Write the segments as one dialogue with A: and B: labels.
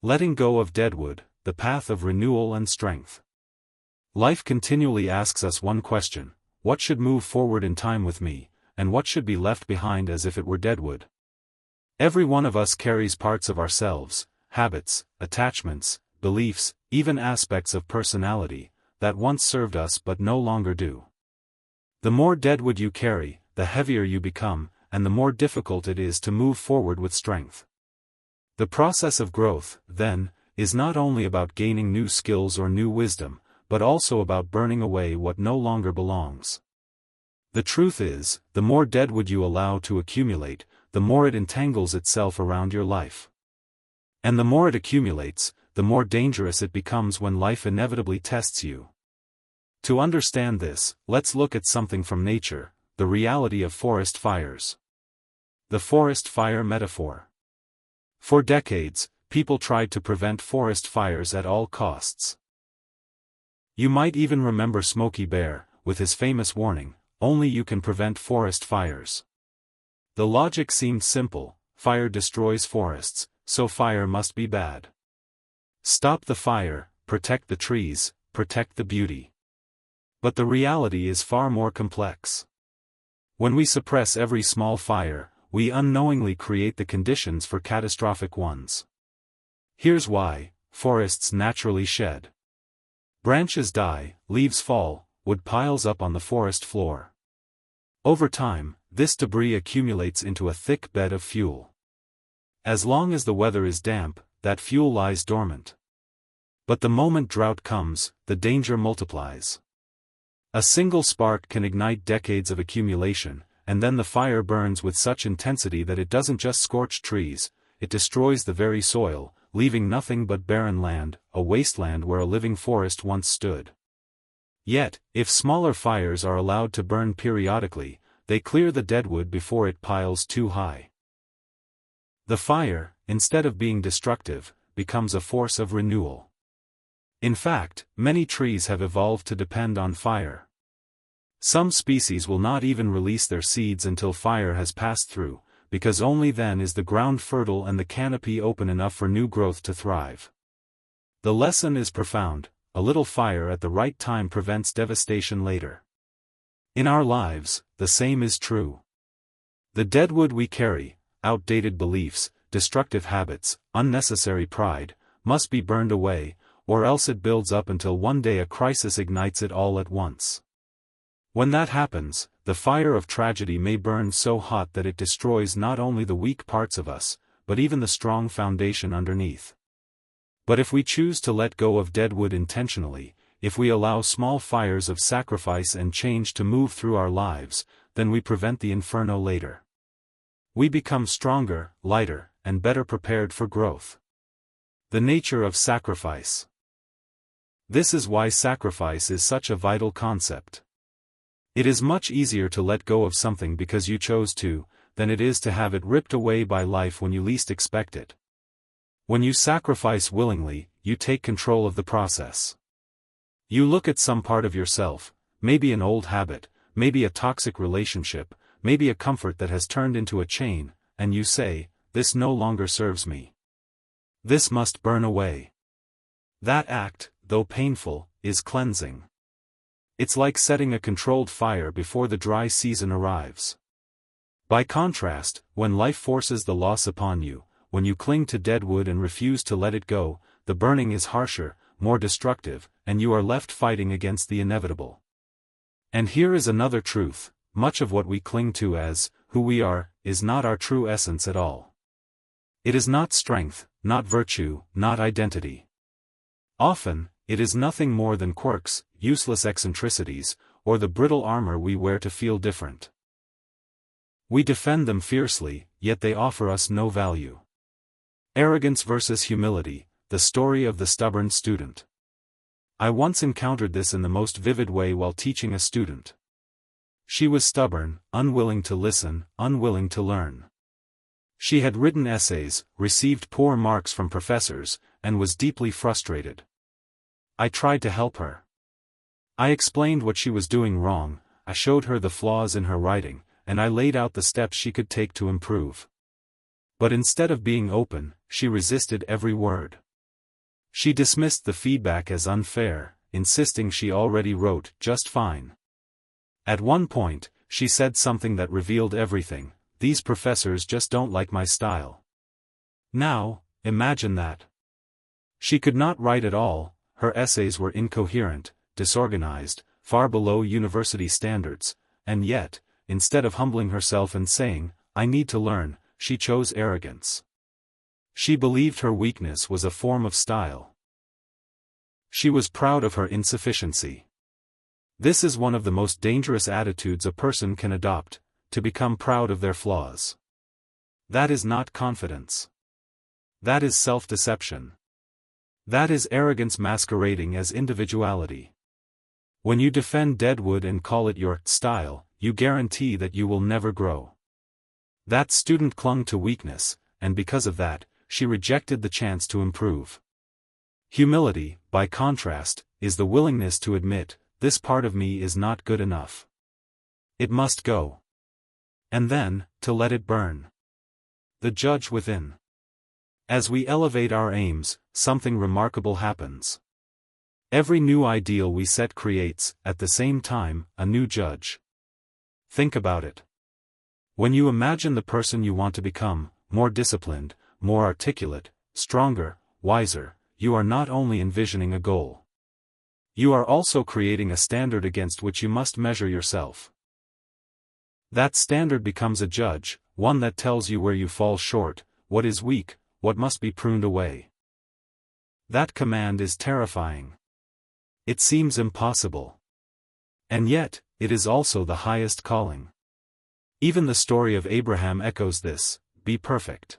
A: Letting go of deadwood, the path of renewal and strength. Life continually asks us one question: what should move forward in time with me, and what should be left behind as if it were deadwood? Every one of us carries parts of ourselves, habits, attachments, beliefs, even aspects of personality, that once served us but no longer do. The more deadwood you carry, the heavier you become, and the more difficult it is to move forward with strength. The process of growth, then, is not only about gaining new skills or new wisdom, but also about burning away what no longer belongs. The truth is, the more deadwood you allow to accumulate, the more it entangles itself around your life. And the more it accumulates, the more dangerous it becomes when life inevitably tests you. To understand this, let's look at something from nature, the reality of forest fires. The forest fire metaphor. For decades, people tried to prevent forest fires at all costs. You might even remember Smokey Bear, with his famous warning, "Only you can prevent forest fires." The logic seemed simple: fire destroys forests, so fire must be bad. Stop the fire, protect the trees, protect the beauty. But the reality is far more complex. When we suppress every small fire, we unknowingly create the conditions for catastrophic ones. Here's why: forests naturally shed. Branches die, leaves fall, wood piles up on the forest floor. Over time, this debris accumulates into a thick bed of fuel. As long as the weather is damp, that fuel lies dormant. But the moment drought comes, the danger multiplies. A single spark can ignite decades of accumulation, and then the fire burns with such intensity that it doesn't just scorch trees, it destroys the very soil, leaving nothing but barren land, a wasteland where a living forest once stood. Yet, if smaller fires are allowed to burn periodically, they clear the deadwood before it piles too high. The fire, instead of being destructive, becomes a force of renewal. In fact, many trees have evolved to depend on fire. Some species will not even release their seeds until fire has passed through, because only then is the ground fertile and the canopy open enough for new growth to thrive. The lesson is profound: a little fire at the right time prevents devastation later. In our lives, the same is true. The deadwood we carry, outdated beliefs, destructive habits, unnecessary pride, must be burned away, or else it builds up until one day a crisis ignites it all at once. When that happens, the fire of tragedy may burn so hot that it destroys not only the weak parts of us, but even the strong foundation underneath. But if we choose to let go of deadwood intentionally, if we allow small fires of sacrifice and change to move through our lives, then we prevent the inferno later. We become stronger, lighter, and better prepared for growth. The nature of sacrifice. This is why sacrifice is such a vital concept. It is much easier to let go of something because you chose to, than it is to have it ripped away by life when you least expect it. When you sacrifice willingly, you take control of the process. You look at some part of yourself, maybe an old habit, maybe a toxic relationship, maybe a comfort that has turned into a chain, and you say, "This no longer serves me. This must burn away." That act, though painful, is cleansing. It's like setting a controlled fire before the dry season arrives. By contrast, when life forces the loss upon you, when you cling to deadwood and refuse to let it go, the burning is harsher, more destructive, and you are left fighting against the inevitable. And here is another truth: much of what we cling to as who we are is not our true essence at all. It is not strength, not virtue, not identity. Often, it is nothing more than quirks, useless eccentricities, or the brittle armor we wear to feel different. We defend them fiercely, yet they offer us no value. Arrogance versus humility, the story of the stubborn student. I once encountered this in the most vivid way while teaching a student. She was stubborn, unwilling to listen, unwilling to learn. She had written essays, received poor marks from professors, and was deeply frustrated. I tried to help her. I explained what she was doing wrong, I showed her the flaws in her writing, and I laid out the steps she could take to improve. But instead of being open, she resisted every word. She dismissed the feedback as unfair, insisting she already wrote just fine. At one point, she said something that revealed everything: "These professors just don't like my style." Now, imagine that. She could not write at all, her essays were incoherent, disorganized, far below university standards, and yet, instead of humbling herself and saying, "I need to learn," she chose arrogance. She believed her weakness was a form of style. She was proud of her insufficiency. This is one of the most dangerous attitudes a person can adopt, to become proud of their flaws. That is not confidence. That is self-deception. That is arrogance masquerading as individuality. When you defend Deadwood and call it your style, you guarantee that you will never grow. That student clung to weakness, and because of that, she rejected the chance to improve. Humility, by contrast, is the willingness to admit, "This part of me is not good enough. It must go." And then, to let it burn. The judge within. As we elevate our aims, something remarkable happens. Every new ideal we set creates, at the same time, a new judge. Think about it. When you imagine the person you want to become, more disciplined, more articulate, stronger, wiser, you are not only envisioning a goal. You are also creating a standard against which you must measure yourself. That standard becomes a judge, one that tells you where you fall short, what is weak, what must be pruned away. That command is terrifying. It seems impossible. And yet, it is also the highest calling. Even the story of Abraham echoes this: be perfect.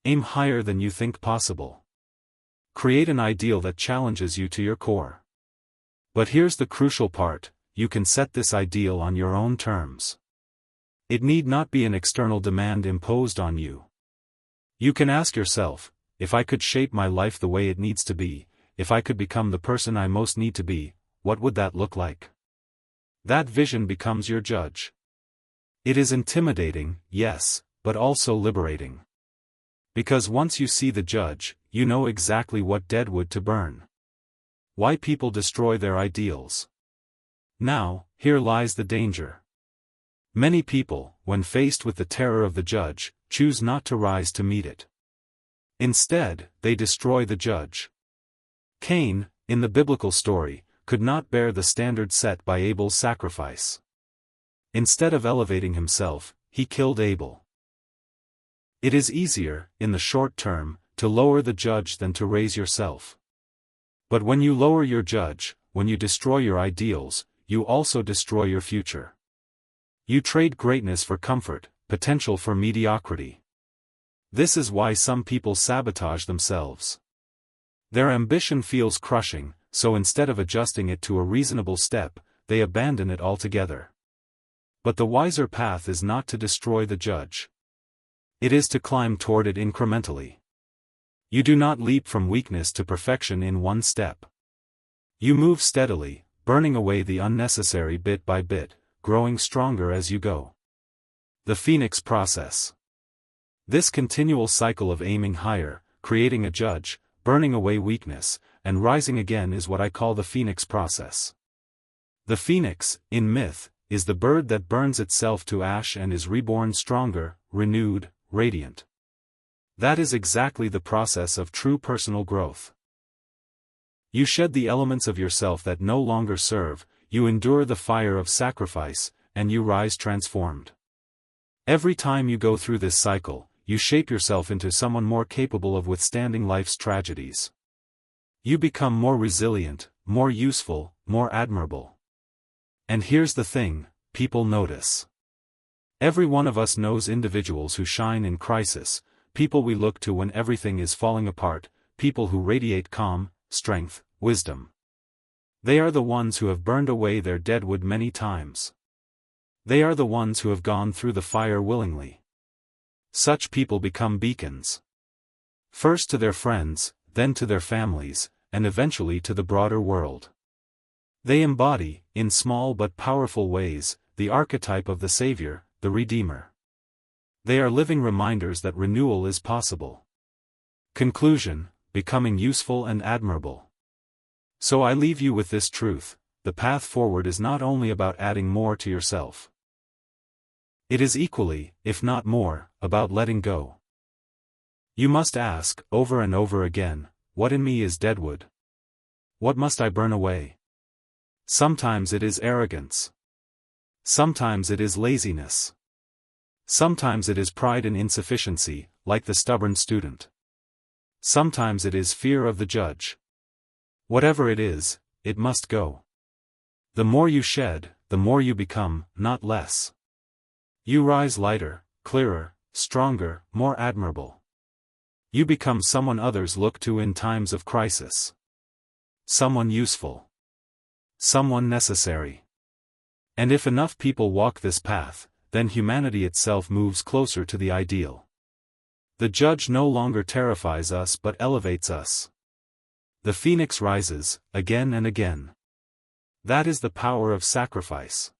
A: Aim higher than you think possible. Create an ideal that challenges you to your core. But here's the crucial part: you can set this ideal on your own terms. It need not be an external demand imposed on you. You can ask yourself, if I could shape my life the way it needs to be, if I could become the person I most need to be, what would that look like? That vision becomes your judge. It is intimidating, yes, but also liberating. Because once you see the judge, you know exactly what deadwood to burn. Why people destroy their ideals. Now, here lies the danger. Many people, when faced with the terror of the judge, choose not to rise to meet it. Instead, they destroy the judge. Cain, in the biblical story, could not bear the standard set by Abel's sacrifice. Instead of elevating himself, he killed Abel. It is easier, in the short term, to lower the judge than to raise yourself. But when you lower your judge, when you destroy your ideals, you also destroy your future. You trade greatness for comfort, potential for mediocrity. This is why some people sabotage themselves. Their ambition feels crushing, so instead of adjusting it to a reasonable step, they abandon it altogether. But the wiser path is not to destroy the judge. It is to climb toward it incrementally. You do not leap from weakness to perfection in one step. You move steadily, burning away the unnecessary bit by bit, growing stronger as you go. The Phoenix process. This continual cycle of aiming higher, creating a judge, burning away weakness, and rising again is what I call the Phoenix process. The phoenix, in myth, is the bird that burns itself to ash and is reborn stronger, renewed, radiant. That is exactly the process of true personal growth. You shed the elements of yourself that no longer serve, you endure the fire of sacrifice, and you rise transformed. Every time you go through this cycle, you shape yourself into someone more capable of withstanding life's tragedies. You become more resilient, more useful, more admirable. And here's the thing, people notice. Every one of us knows individuals who shine in crisis, people we look to when everything is falling apart, people who radiate calm, strength, wisdom. They are the ones who have burned away their deadwood many times. They are the ones who have gone through the fire willingly. Such people become beacons. First to their friends, then to their families, and eventually to the broader world. They embody, in small but powerful ways, the archetype of the Savior, the Redeemer. They are living reminders that renewal is possible. Conclusion: becoming useful and admirable. So I leave you with this truth: the path forward is not only about adding more to yourself. It is equally, if not more, about letting go. You must ask, over and over again, what in me is deadwood? What must I burn away? Sometimes it is arrogance. Sometimes it is laziness. Sometimes it is pride and insufficiency, like the stubborn student. Sometimes it is fear of the judge. Whatever it is, it must go. The more you shed, the more you become, not less. You rise lighter, clearer, stronger, more admirable. You become someone others look to in times of crisis. Someone useful. Someone necessary. And if enough people walk this path, then humanity itself moves closer to the ideal. The judge no longer terrifies us but elevates us. The phoenix rises, again and again. That is the power of sacrifice.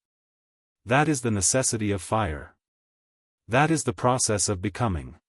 A: That is the necessity of fire. That is the process of becoming.